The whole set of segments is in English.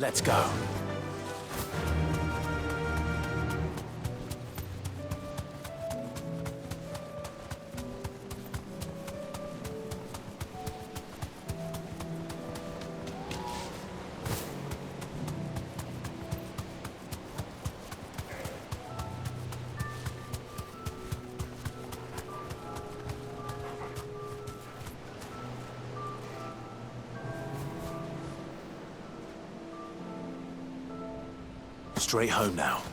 Let's go. Straight home now.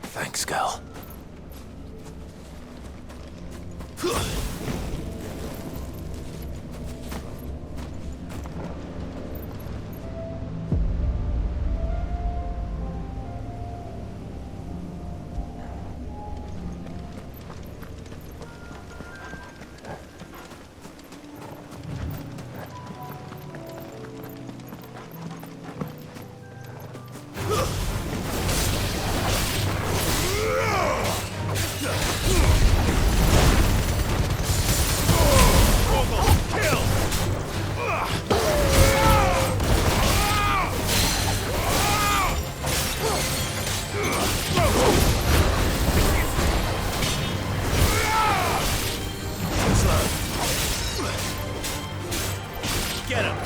Thanks, Gal. Get him!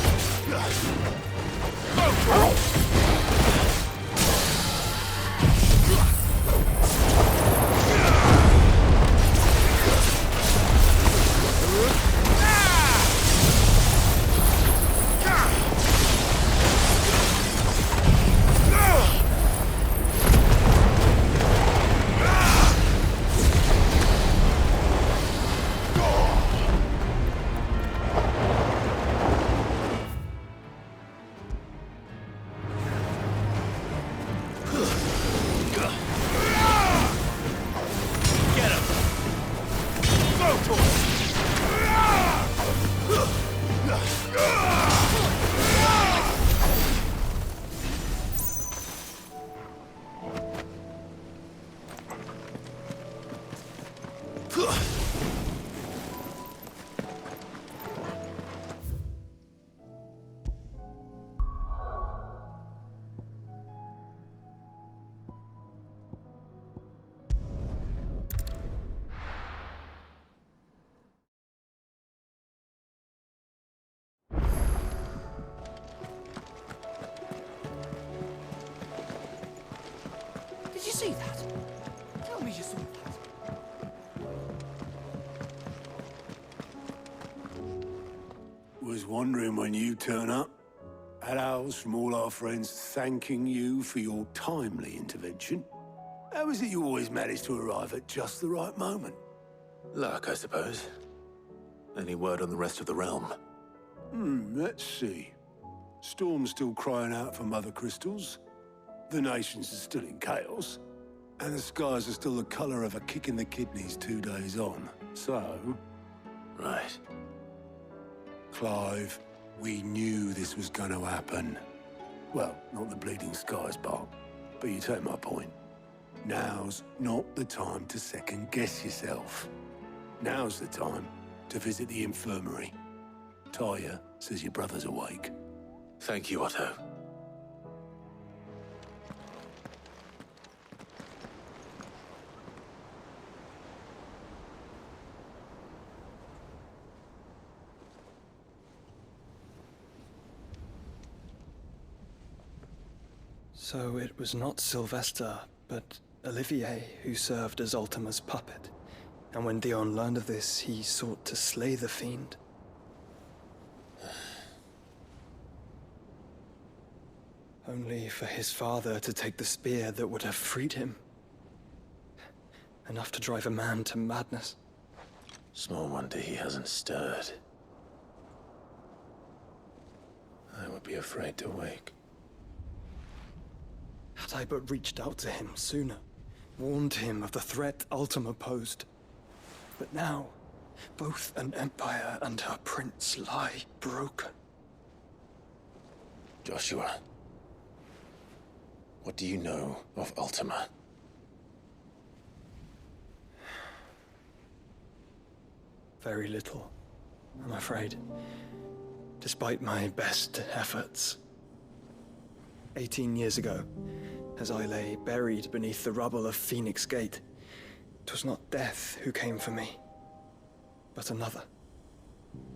Did you see that? Tell me you saw that. Was wondering when you turn up. Had owls from all our friends thanking you for your timely intervention. How is it you always manage to arrive at just the right moment? Luck, I suppose. Any word on the rest of the realm? Let's see. Storm's still crying out for Mother Crystals. The nations are still in chaos. And the skies are still the color of a kick in the kidneys 2 days on. So... Right. Clive, we knew this was going to happen. Well, not the bleeding skies part, but you take my point. Now's not the time to second-guess yourself. Now's the time to visit the infirmary. Talia says your brother's awake. Thank you, Otto. So it was not Sylvester, but Olivier who served as Ultima's puppet. And when Dion learned of this, he sought to slay the fiend. Only for his father to take the spear that would have freed him. Enough to drive a man to madness. Small wonder he hasn't stirred. I would be afraid to wake. Had I but reached out to him sooner, warned him of the threat Ultima posed. But now, both an empire and her prince lie broken. Joshua, what do you know of Ultima? very little, I'm afraid. Despite my best efforts. 18 years ago, as I lay buried beneath the rubble of Phoenix Gate, 'twas not death who came for me, but another.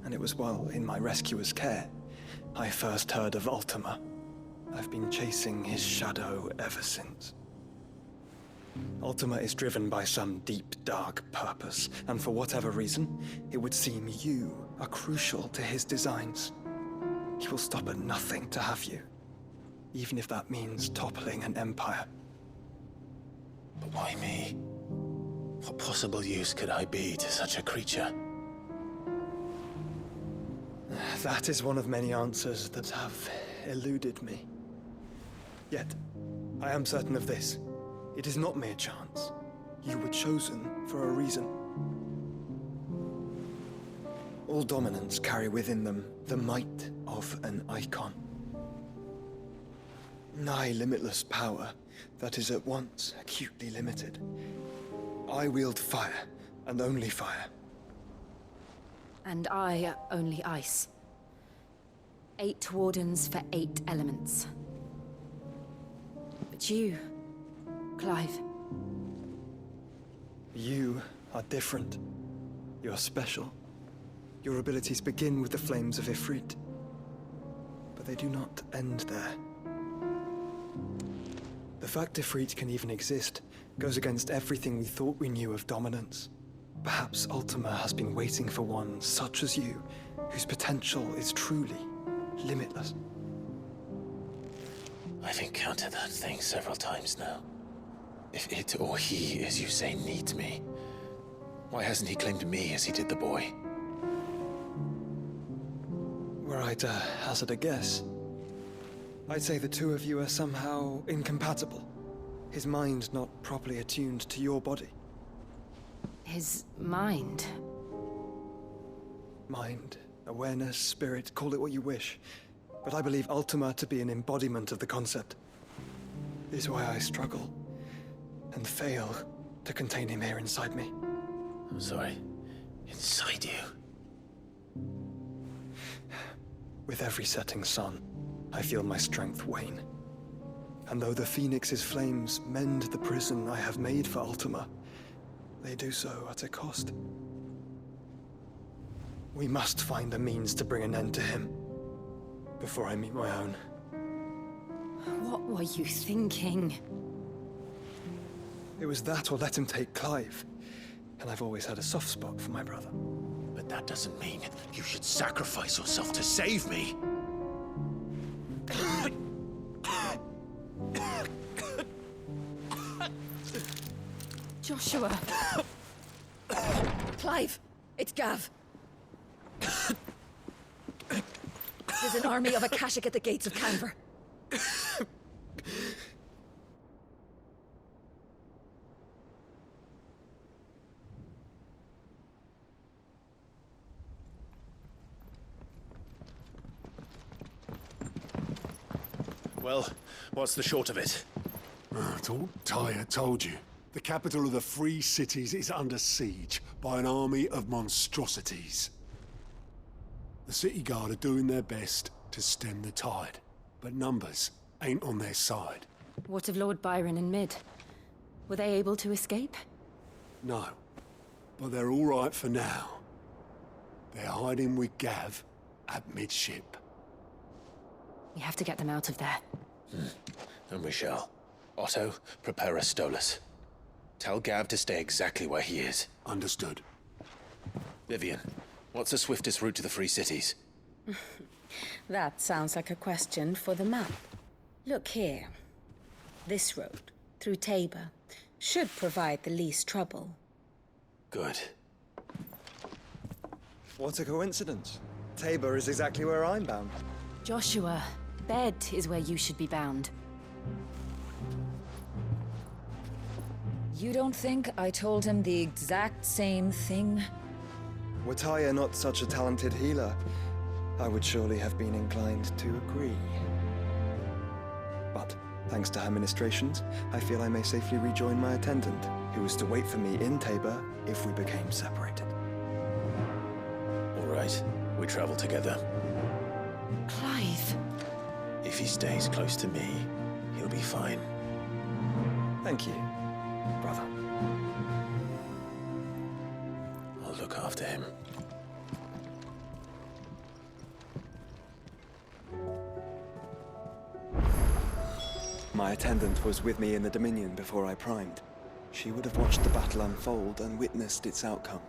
And it was while in my rescuer's care, I first heard of Ultima. I've been chasing his shadow ever since. Ultima is driven by some deep, dark purpose, and for whatever reason, it would seem you are crucial to his designs. He will stop at nothing to have you, even if that means toppling an empire. But why me? What possible use could I be to such a creature? That is one of many answers that have eluded me. Yet, I am certain of this. It is not mere chance. You were chosen for a reason. All dominants carry within them the might of an icon. Nigh limitless power that is at once acutely limited. I wield fire, and only fire. And I only ice. 8 wardens for 8 elements. But you, Clive. You are different. You're special. Your abilities begin with the flames of Ifrit. But they do not end there. The fact Ifrit can even exist goes against everything we thought we knew of dominance. Perhaps Ultima has been waiting for one such as you, whose potential is truly limitless. I've encountered that thing several times now. If it or he, as you say, needs me, why hasn't he claimed me as he did the boy? Were I to hazard a guess, I'd say the two of you are somehow incompatible. His mind not properly attuned to your body. His mind. Mind, awareness, spirit, call it what you wish. But I believe Ultima to be an embodiment of the concept. This is why I struggle and fail to contain him here inside me. I'm sorry. Inside you? With every setting sun, I feel my strength wane. And though the Phoenix's flames mend the prison I have made for Ultima, they do so at a cost. We must find a means to bring an end to him before I meet my own. What were you thinking? It was that or let him take Clive. And I've always had a soft spot for my brother. But that doesn't mean you should sacrifice yourself to save me. Joshua! Clive! It's Gav! There's an army of Akashic at the gates of Canver. Well, what's the short of it? I thought Tyre told you. The capital of the Free Cities is under siege by an army of monstrosities. The City Guard are doing their best to stem the tide, but numbers ain't on their side. What of Lord Byron and Mid? Were they able to escape? No, but they're all right for now. They're hiding with Gav at midship. We have to get them out of there. And we shall. Otto, prepare a Stolas. Tell Gav to stay exactly where he is. Understood. Vivian, what's the swiftest route to the Free Cities? That sounds like a question for the map. Look here. This road, through Tabor, should provide the least trouble. Good. What a coincidence. Tabor is exactly where I'm bound. Joshua, bed is where you should be bound. You don't think I told him the exact same thing? Were Tyre not such a talented healer, I would surely have been inclined to agree. But, thanks to her ministrations, I feel I may safely rejoin my attendant, who was to wait for me in Tabor if we became separated. right. We travel together. Clive. If he stays close to me, he'll be fine. Thank you, brother. I'll look after him. My attendant was with me in the Dominion before I primed. She would have watched the battle unfold and witnessed its outcome.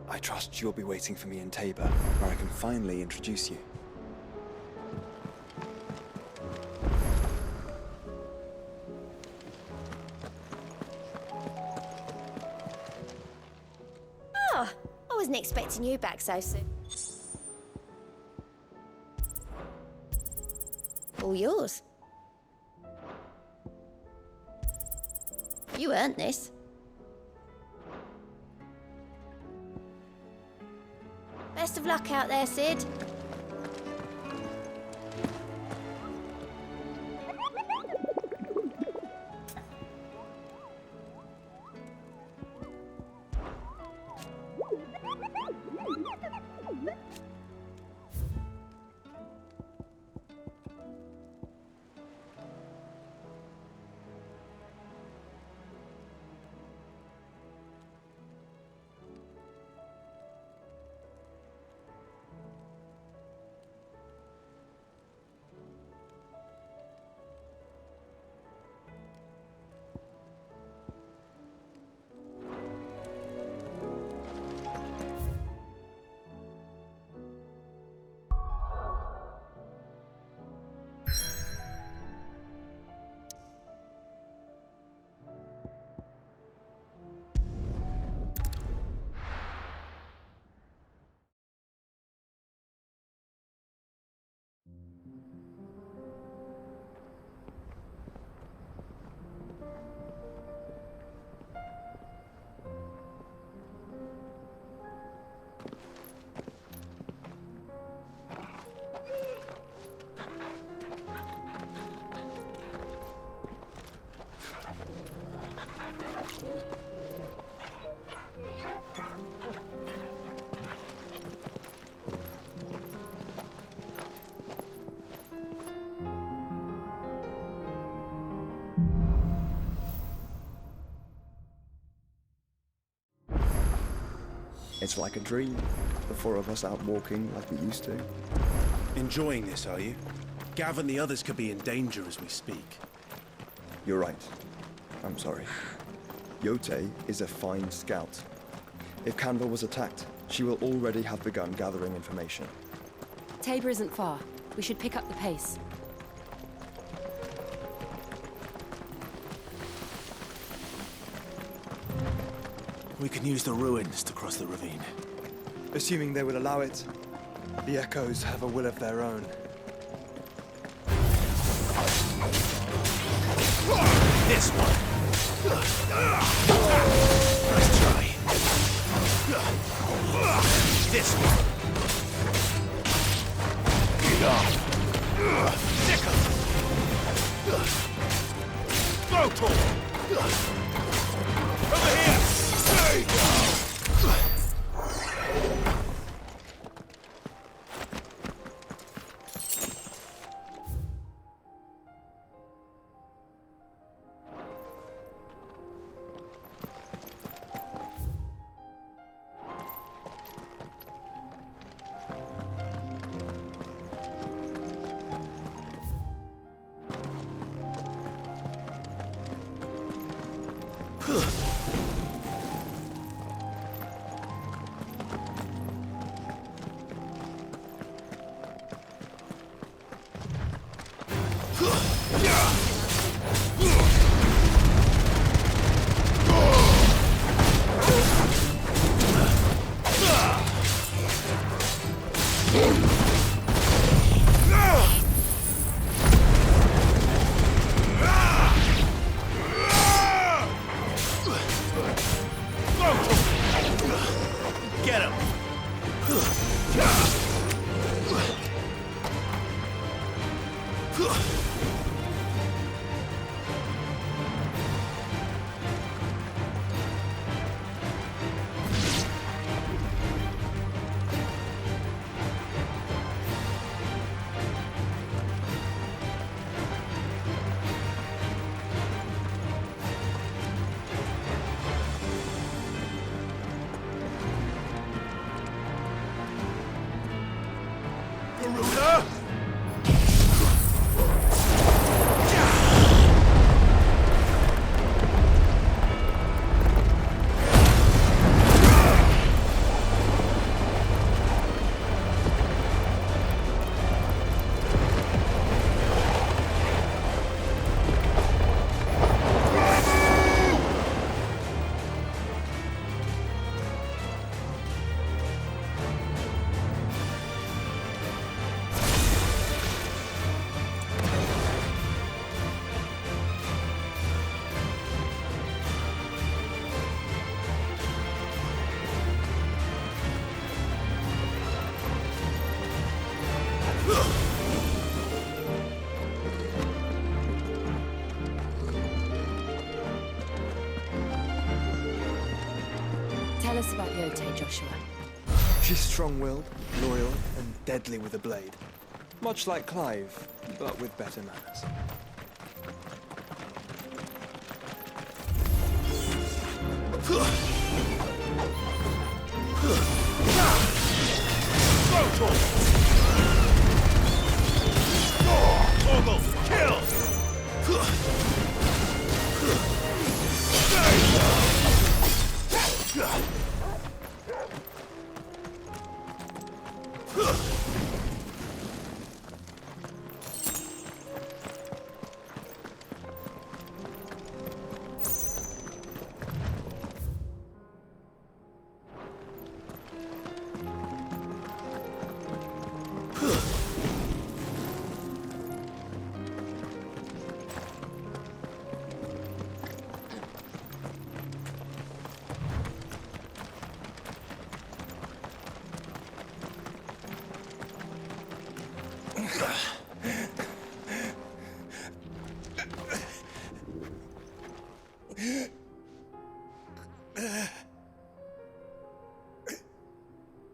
I trust you'll be waiting for me in Tabor, where I can finally introduce you. Oh, I wasn't expecting you back so soon. All yours. You earned this. Best of luck out there, Sid. It's like a dream, the four of us out walking like we used to. Enjoying this, are you? Gav and the others could be in danger as we speak. You're right. I'm sorry. Yote is a fine scout. If Canva was attacked, she will already have begun gathering information. Tabor isn't far. We should pick up the pace. We can use the ruins to cross the ravine. Assuming they will allow it, the Echoes have a will of their own. This one! Nice try. This one! Sickle! Brutal! Over here! Get him! Garuda! Tell us about Yote, Joshua. She's strong-willed, loyal, and deadly with a blade. Much like Clive, but with better manners. Torgal, kill!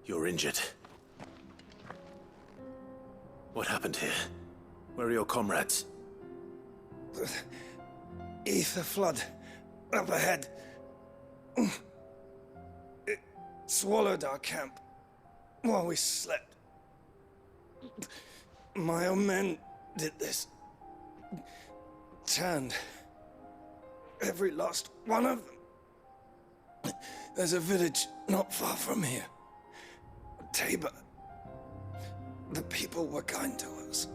You're injured. What happened here? Where are your comrades? Ether flood. Up ahead. It swallowed our camp while we slept. My own men did this. Turned every last one of them. There's a village not far from here. Tabor. The people were kind to us.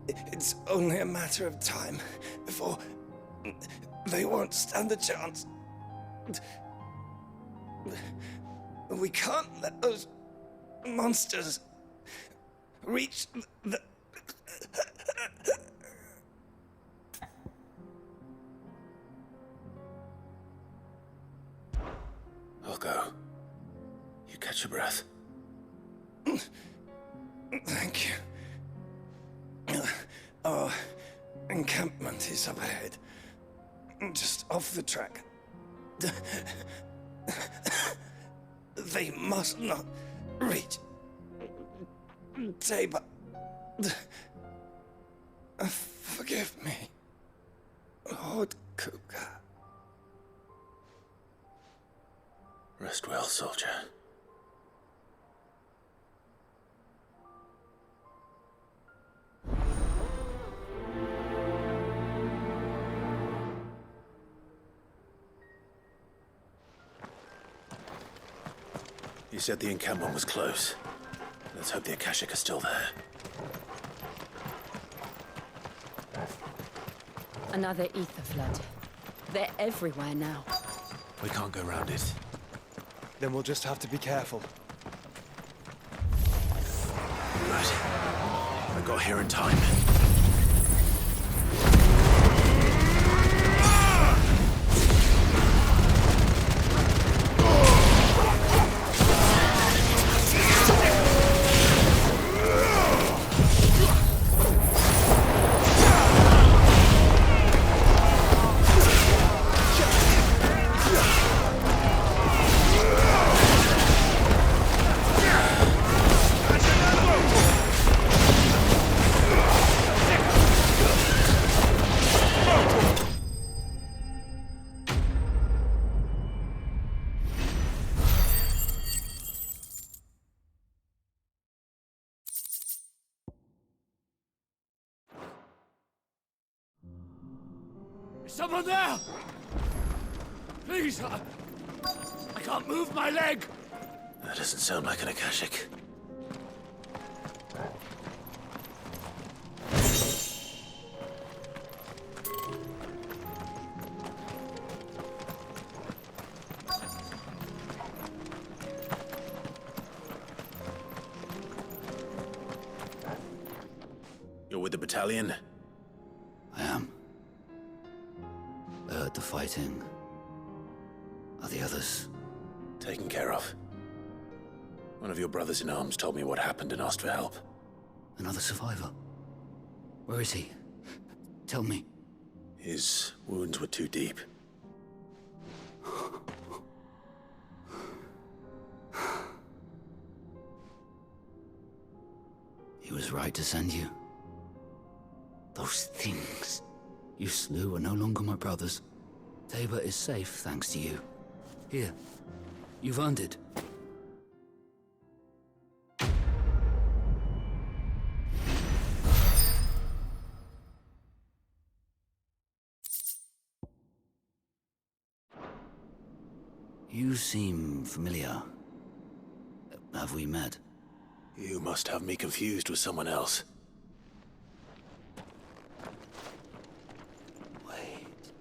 It's only a matter of time before they won't stand a chance. We can't let those monsters reach the... I'll go. You catch your breath. Thank you. Our encampment is up ahead. Just off the track. They must not reach Tabor. Forgive me, Lord Kuka. Rest well, soldier. You said the encampment was close. Let's hope the Akashic are still there. Another ether flood. They're everywhere now. We can't go round it. Then we'll just have to be careful. Right. I got here in time. Someone there! Please, I can't move my leg! That doesn't sound like an Akashic. You're with the battalion? I am. I heard the fighting. Are the others? Taken care of. One of your brothers in arms told me what happened and asked for help. Another survivor? Where is he? Tell me. His wounds were too deep. He was right to send you. Those things you slew are no longer my brothers. Tabor is safe thanks to you. Here, you've earned it. You seem familiar. Have we met? You must have me confused with someone else. Wait.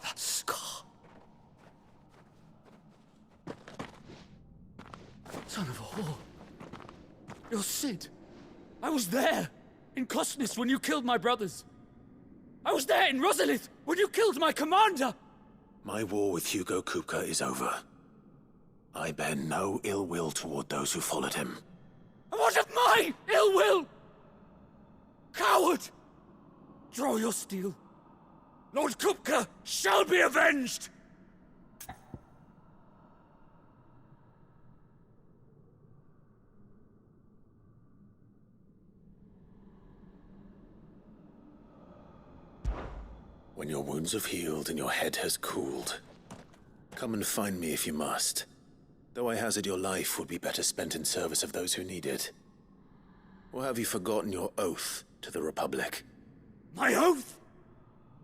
That scar. Son of a whore. You're Sid. I was there, in Cosnis, when you killed my brothers. I was there in Rosalith, when you killed my commander! My war with Hugo Kupka is over. I bear no ill will toward those who followed him. And what of my ill will? Coward! Draw your steel. Lord Kupka shall be avenged! When your wounds have healed and your head has cooled, come and find me if you must. Though I hazard your life would be better spent in service of those who need it. Or have you forgotten your oath to the Republic? My oath?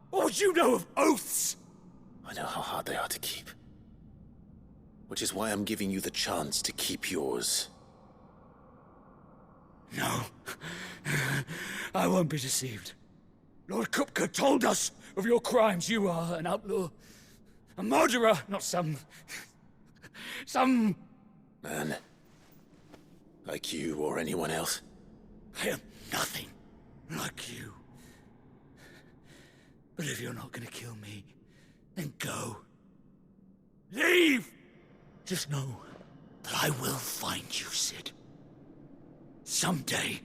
What would you know of oaths? I know how hard they are to keep. Which is why I'm giving you the chance to keep yours. No. I won't be deceived. Lord Kupka told us of your crimes. You are an outlaw. A murderer, not some Man. Like you or anyone else. I am nothing like you. But if you're not gonna kill me, then go. Leave! Just know that I will find you, Sid. Someday.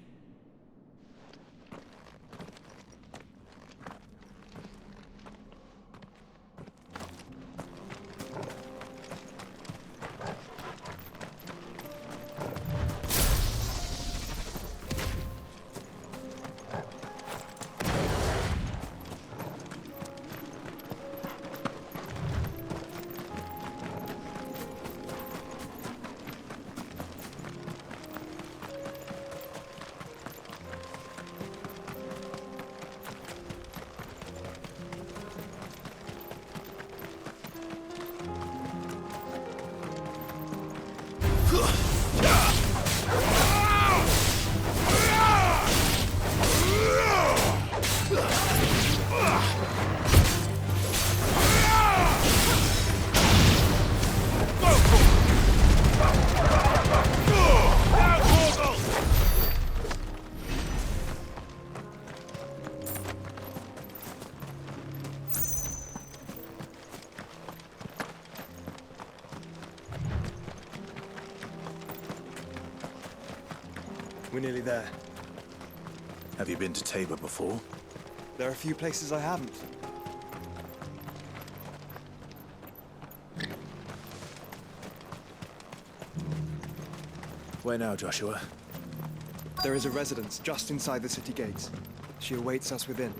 We're nearly there. Have you been to Tabor before? There are a few places I haven't. Where now, Joshua? There is a residence just inside the city gates. She awaits us within.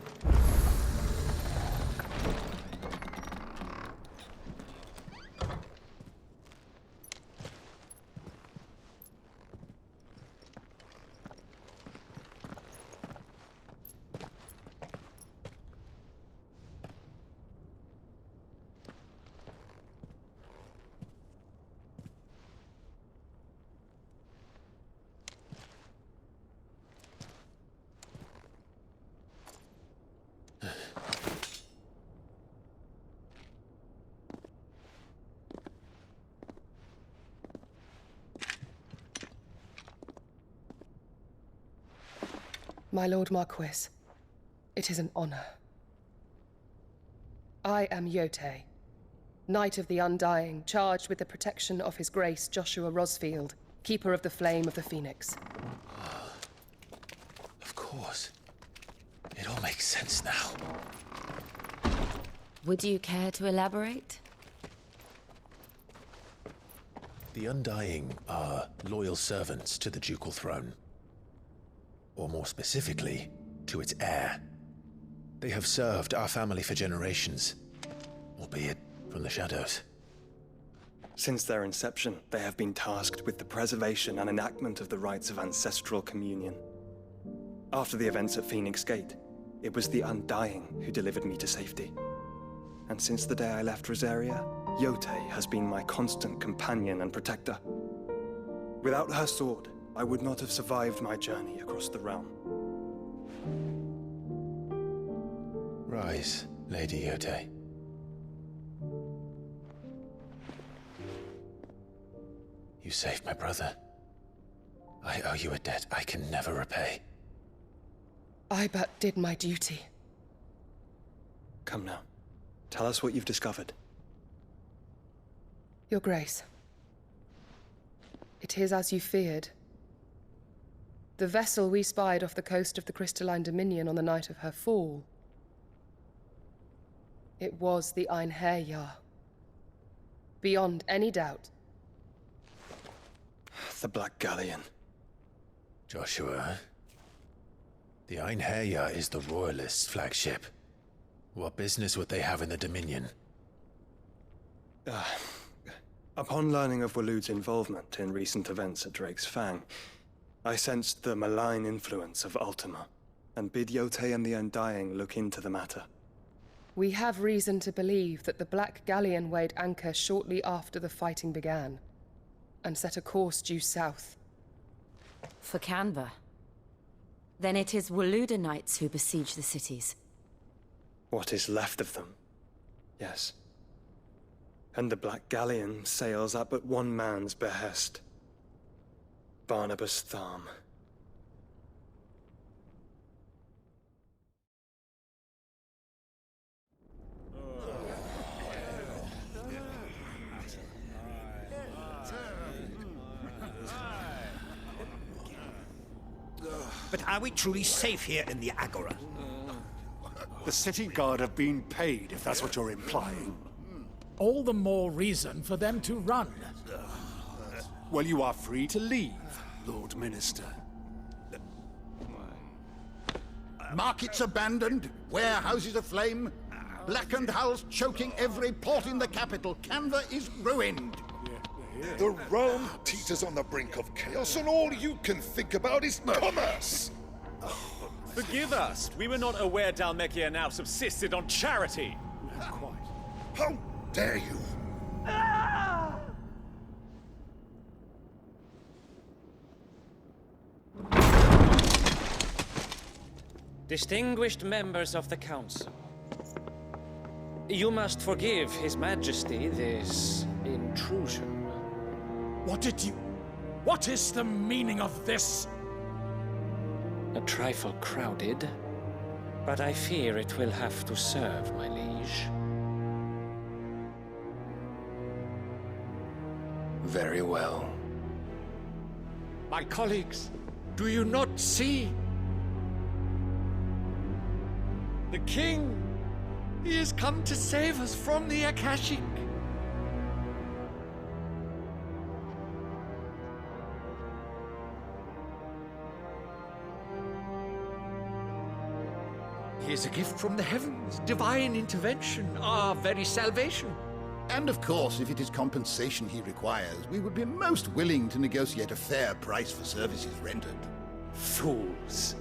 My Lord Marquis, it is an honor. I am Yote, Knight of the Undying, charged with the protection of His Grace Joshua Rosfield, Keeper of the Flame of the Phoenix. Of course. It all makes sense now. Would you care to elaborate? The Undying are loyal servants to the ducal throne. Or more specifically, to its heir. They have served our family for generations, albeit from the shadows. Since their inception, they have been tasked with the preservation and enactment of the rites of ancestral communion. After the events at Phoenix Gate, it was the Undying who delivered me to safety. And since the day I left Rosaria, Yote has been my constant companion and protector. Without her sword, I would not have survived my journey across the realm. Rise, Lady Yote. You saved my brother. I owe you a debt I can never repay. I but did my duty. Come now. Tell us what you've discovered. Your Grace. It is as you feared. The vessel we spied off the coast of the Crystalline Dominion on the night of her fall. It was the Einherjar. Beyond any doubt. The Black Galleon. Joshua, the Einherjar is the Royalists' flagship. What business would they have in the Dominion? Upon learning of Waloed's involvement in recent events at Drake's Fang, I sensed the malign influence of Ultima, and bid Yote and the Undying look into the matter. We have reason to believe that the Black Galleon weighed anchor shortly after the fighting began, and set a course due south. For Canva. Then it is Waloed knights who besiege the cities. What is left of them, yes. And the Black Galleon sails at but one man's behest. Barnabas Tharm. But are we truly safe here in the Agora? The city guard have been paid, if that's what you're implying. All the more reason for them to run. Well, you are free to leave, Lord Minister. Markets abandoned, warehouses aflame, blackened hulls choking every port in the capital. Canva is ruined. The realm teeters on the brink of chaos, and all you can think about is commerce! Forgive us. We were not aware Dhalmekia now subsisted on charity. How dare you! Distinguished members of the Council, you must forgive His Majesty this intrusion. What is the meaning of this? A trifle crowded, but I fear it will have to serve, my liege. Very well. My colleagues, do you not see? The King! He has come to save us from the Akashic! He is a gift from the heavens, divine intervention, our very salvation. And of course, if it is compensation he requires, we would be most willing to negotiate a fair price for services rendered. Fools!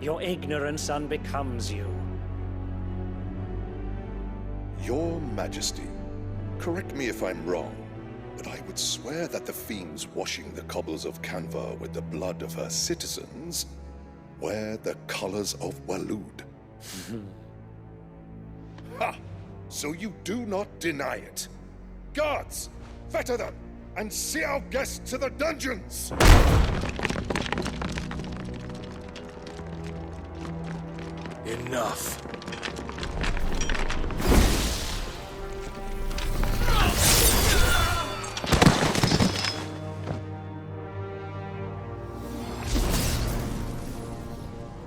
Your ignorance unbecomes you. Your Majesty, correct me if I'm wrong, but I would swear that the fiends washing the cobbles of Canva with the blood of her citizens wear the colors of Waloed. Ha! So you do not deny it. Guards, fetter them, and see our guests to the dungeons! Enough.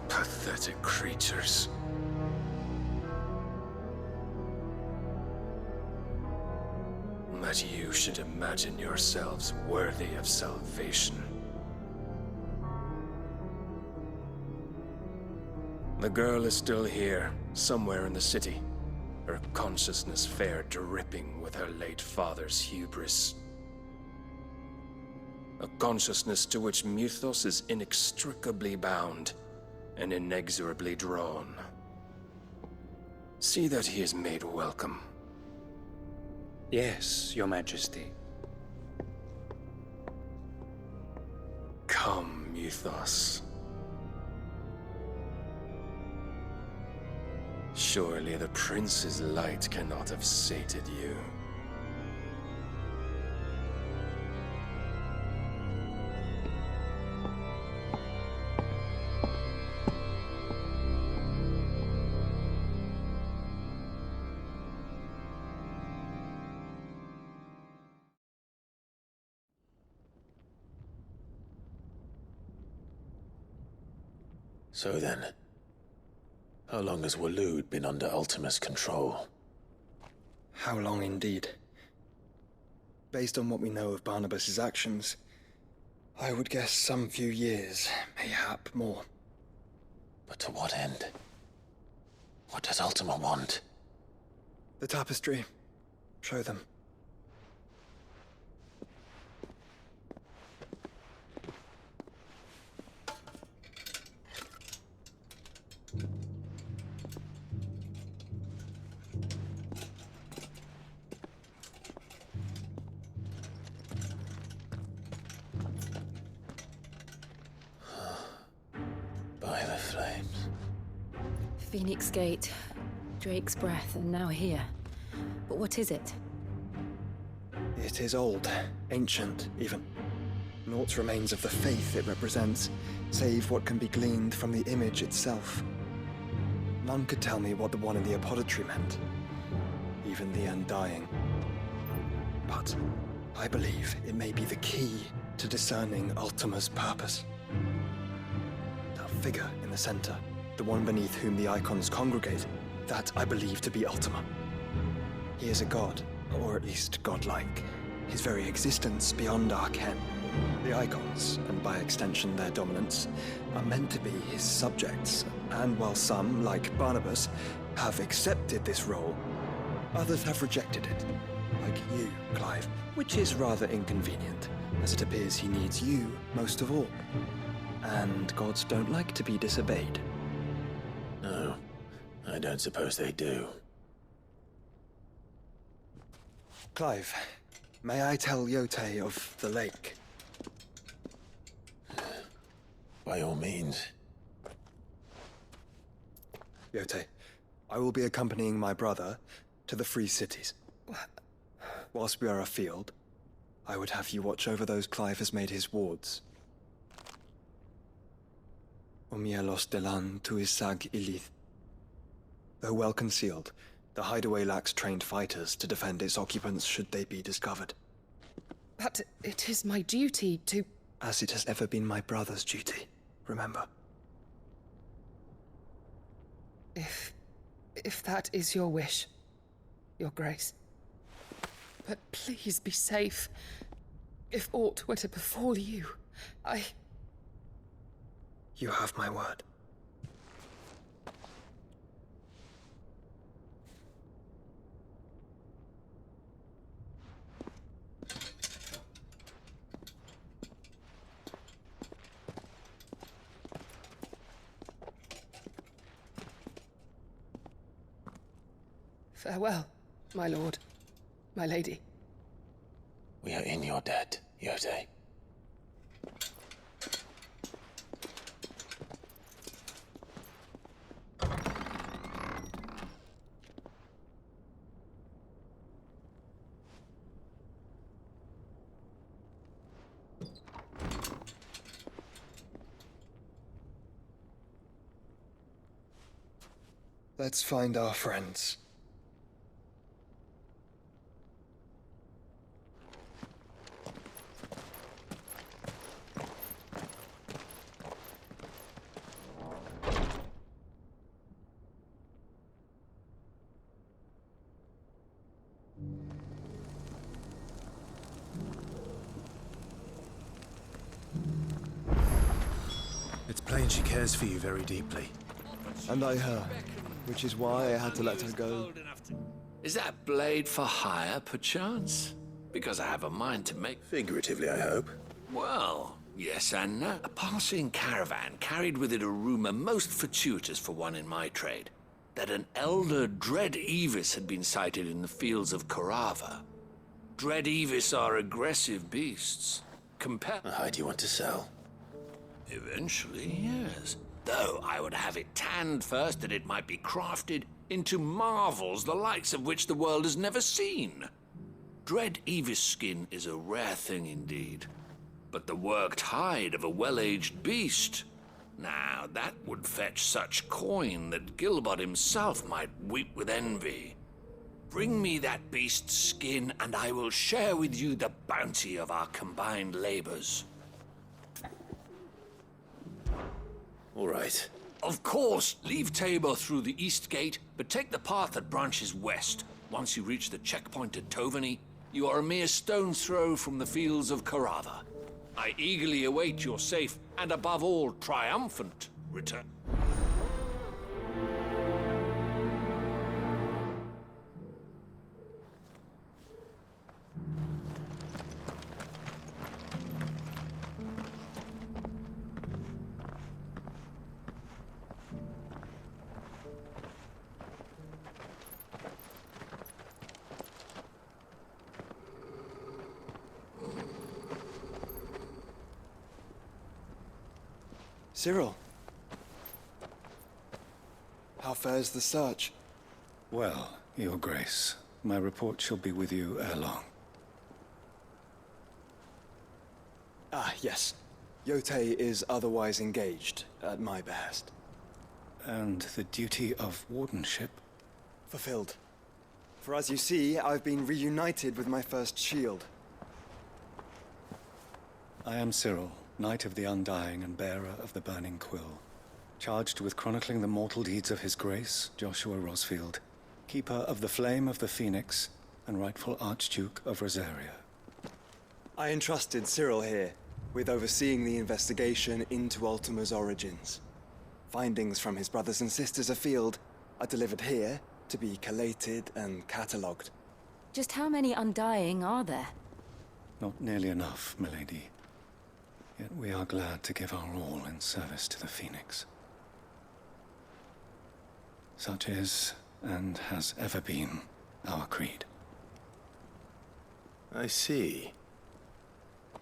Pathetic creatures. That you should imagine yourselves worthy of salvation. The girl is still here, somewhere in the city. Her consciousness fair dripping with her late father's hubris. A consciousness to which Mythos is inextricably bound and inexorably drawn. See that he is made welcome. Yes, Your Majesty. Come, Mythos. Surely the prince's light cannot have sated you. So then, how long has Waloed been under Ultima's control? How long indeed? Based on what we know of Barnabas's actions, I would guess some few years, mayhap more. But to what end? What does Ultima want? The tapestry. Show them. By the flames. Phoenix Gate, Drake's Breath, and now here. But what is it? It is old, ancient, even. Naught remains of the faith it represents, save what can be gleaned from the image itself. None could tell me what the one in the apothecary meant, even the Undying. But I believe it may be the key to discerning Ultima's purpose. That figure in the center, the one beneath whom the icons congregate, that I believe to be Ultima. He is a god, or at least godlike. His very existence beyond our ken. The icons, and by extension their dominance, are meant to be his subjects, and while some, like Barnabas, have accepted this role, others have rejected it. Like you, Clive, which is rather inconvenient, as it appears he needs you most of all. And gods don't like to be disobeyed. No, I don't suppose they do. Clive, may I tell Yote of the lake? By all means. Yote, I will be accompanying my brother to the Free Cities. Whilst we are afield, I would have you watch over those Clive has made his wards. Omielos delan tuisag ilith. Though well concealed, the hideaway lacks trained fighters to defend its occupants should they be discovered. But it is my duty to... As it has ever been my brother's duty, remember. If that is your wish, Your Grace. But please be safe. If aught were to befall you, You have my word. Farewell, my lord, my lady. We are in your debt, Yote. Let's find our friends. It's plain she cares for you very deeply. And I her, which is why I had to let her go. Is that blade for hire, perchance? Because I have a mind to make... Figuratively, I hope. Well, yes and no. A passing caravan carried with it a rumor most fortuitous for one in my trade, that an elder Dread Evis had been sighted in the fields of Carava. Dread Evis are aggressive beasts. A hide you want to sell? Eventually, yes. Though I would have it tanned first that it might be crafted into marvels the likes of which the world has never seen. Dread Evis skin is a rare thing indeed. But the worked hide of a well-aged beast, now that would fetch such coin that Gilbert himself might weep with envy. Bring me that beast's skin, and I will share with you the bounty of our combined labors. All right. Of course, leave Tabor through the east gate, but take the path that branches west. Once you reach the checkpoint at Tovany, you are a mere stone's throw from the fields of Carava. I eagerly await your safe, and above all, triumphant return. Cyril. How fares the search? Well, Your Grace, my report shall be with you ere long. Ah, yes. Yotei is otherwise engaged, at my behest. And the duty of wardenship? Fulfilled. For as you see, I've been reunited with my first shield. I am Cyril, Knight of the Undying and bearer of the Burning Quill, charged with chronicling the mortal deeds of His Grace, Joshua Rosfield, Keeper of the Flame of the Phoenix, and rightful Archduke of Rosaria. I entrusted Cyril here with overseeing the investigation into Ultima's origins. Findings from his brothers and sisters afield are delivered here to be collated and catalogued. Just how many Undying are there? Not nearly enough, milady. Yet we are glad to give our all in service to the Phoenix. Such is, and has ever been, our creed. I see.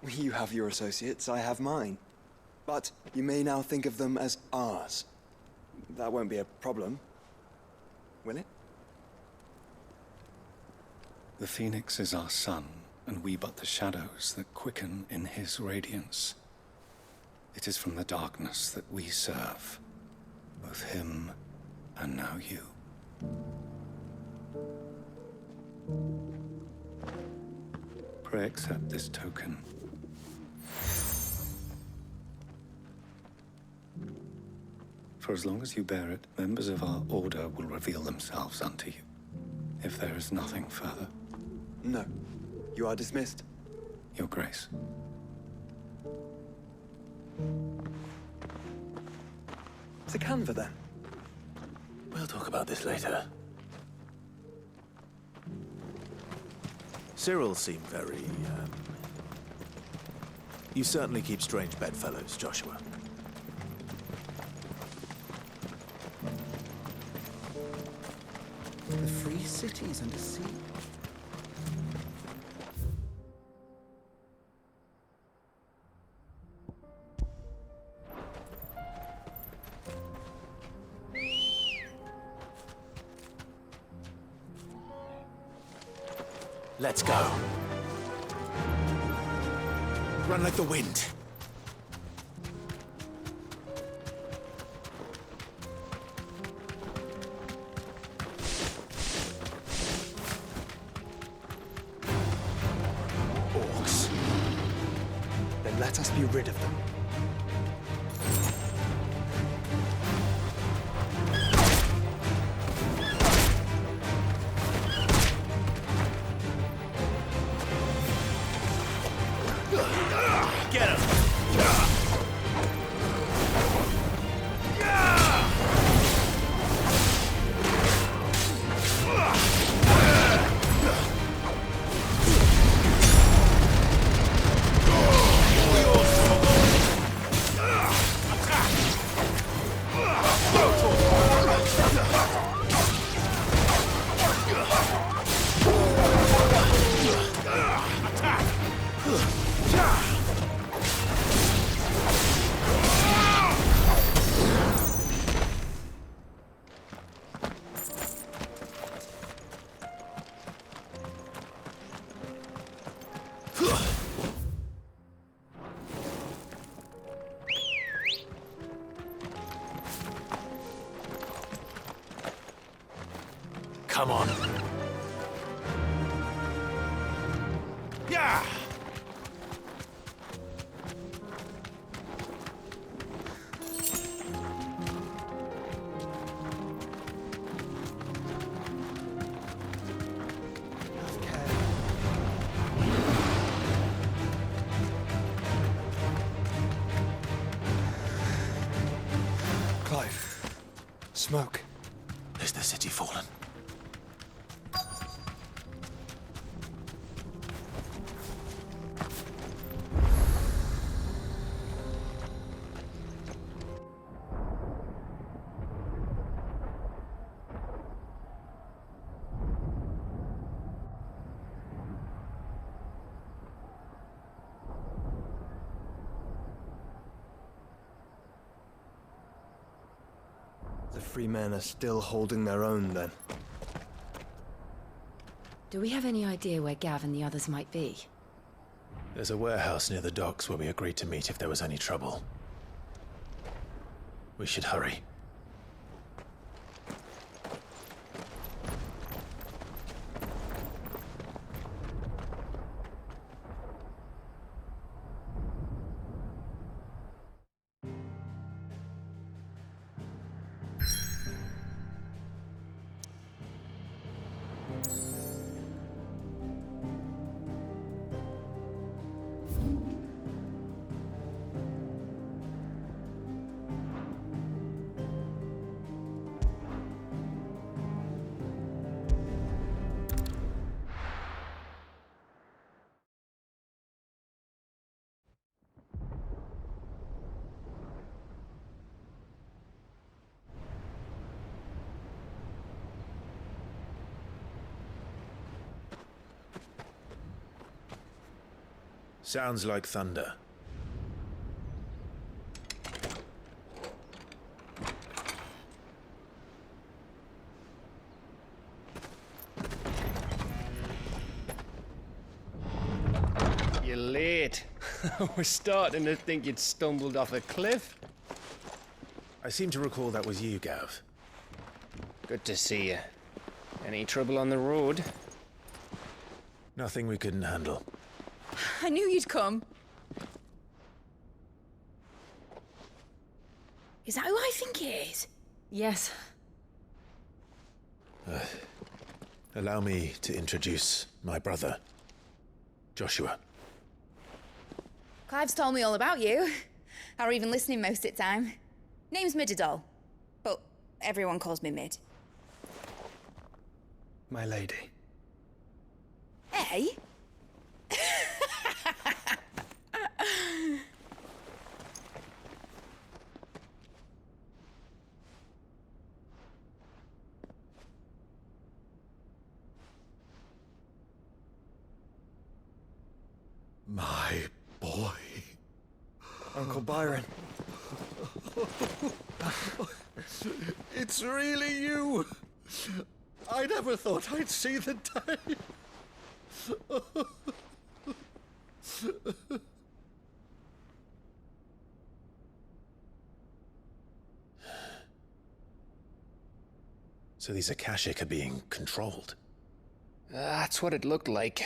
You have your associates, I have mine. But you may now think of them as ours. That won't be a problem, will it? The Phoenix is our sun, and we but the shadows that quicken in his radiance. It is from the darkness that we serve, both him and now you. Pray accept this token. For as long as you bear it, members of our order will reveal themselves unto you, if there is nothing further. No. You are dismissed. Your Grace. To Canva, then. We'll talk about this later. Cyril seemed very, You certainly keep strange bedfellows, Joshua. The free cities under siege. Let's go. Run like the wind. Let us be rid of them. Get him! Come on. Yeah! Clive. Smoke. Is the city fallen? The free men are still holding their own, then. Do we have any idea where Gav and the others might be? There's a warehouse near the docks where we agreed to meet if there was any trouble. We should hurry. Sounds like thunder. You're late. We're starting to think you'd stumbled off a cliff. I seem to recall that was you, Gav. Good to see you. Any trouble on the road? Nothing we couldn't handle. I knew you'd come. Is that who I think it is? Yes. Allow me to introduce my brother, Joshua. Clive's told me all about you. Or even listening most of the time. Name's Midadol, but everyone calls me Mid. My lady. Hey? My boy. Uncle Byron. It's really you. I never thought I'd see the day. So these Akashic are being controlled. That's what it looked like.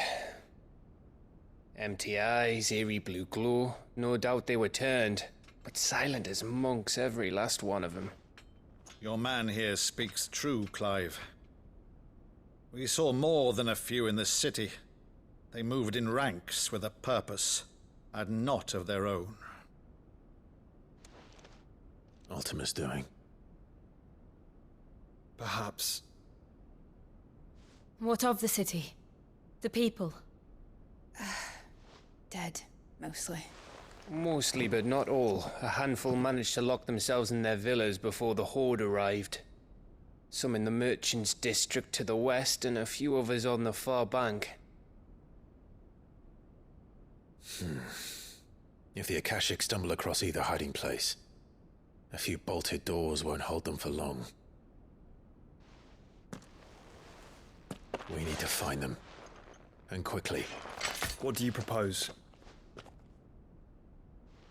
Empty eyes, eerie blue glow. No doubt they were turned, but silent as monks, every last one of them. Your man here speaks true, Clive. We saw more than a few in this city. They moved in ranks with a purpose, and not of their own. Ultima's doing. Perhaps. What of the city? The people? Dead, mostly. Mostly, but not all. A handful managed to lock themselves in their villas before the Horde arrived. Some in the merchants' district to the west, and a few others on the far bank. If the Akashic stumble across either hiding place, a few bolted doors won't hold them for long. We need to find them. And quickly. What do you propose?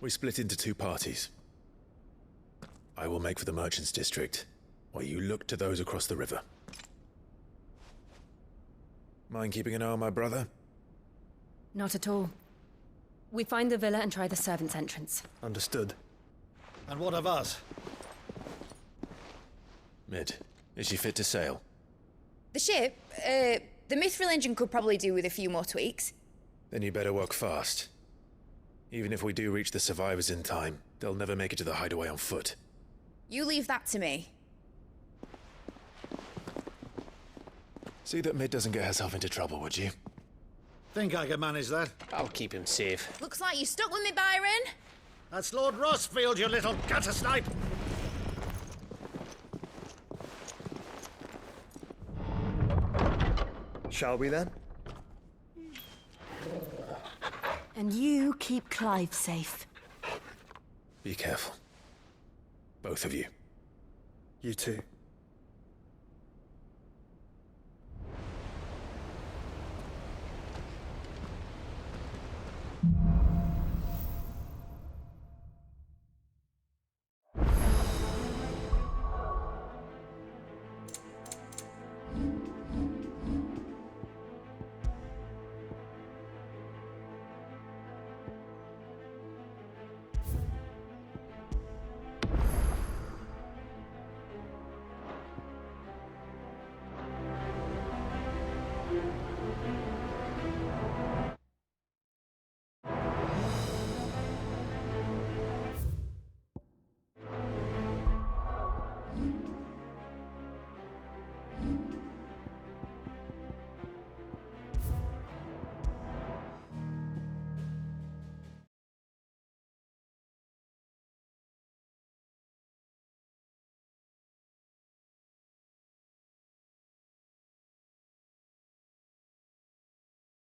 We split into two parties. I will make for the merchants' district, while you look to those across the river. Mind keeping an eye on my brother? Not at all. We find the villa and try the servants' entrance. Understood. And what of us? Mid, is she fit to sail? The ship, the mithril engine could probably do with a few more tweaks. Then you better work fast. Even if we do reach the survivors in time, they'll never make it to the hideaway on foot. You leave that to me. See that Mid doesn't get herself into trouble, would you? Think I can manage that. I'll keep him safe. Looks like you stuck with me, Byron. That's Lord Rossfield, you little gutter snipe! Shall we then? And you keep Clive safe. Be careful. Both of you. You too.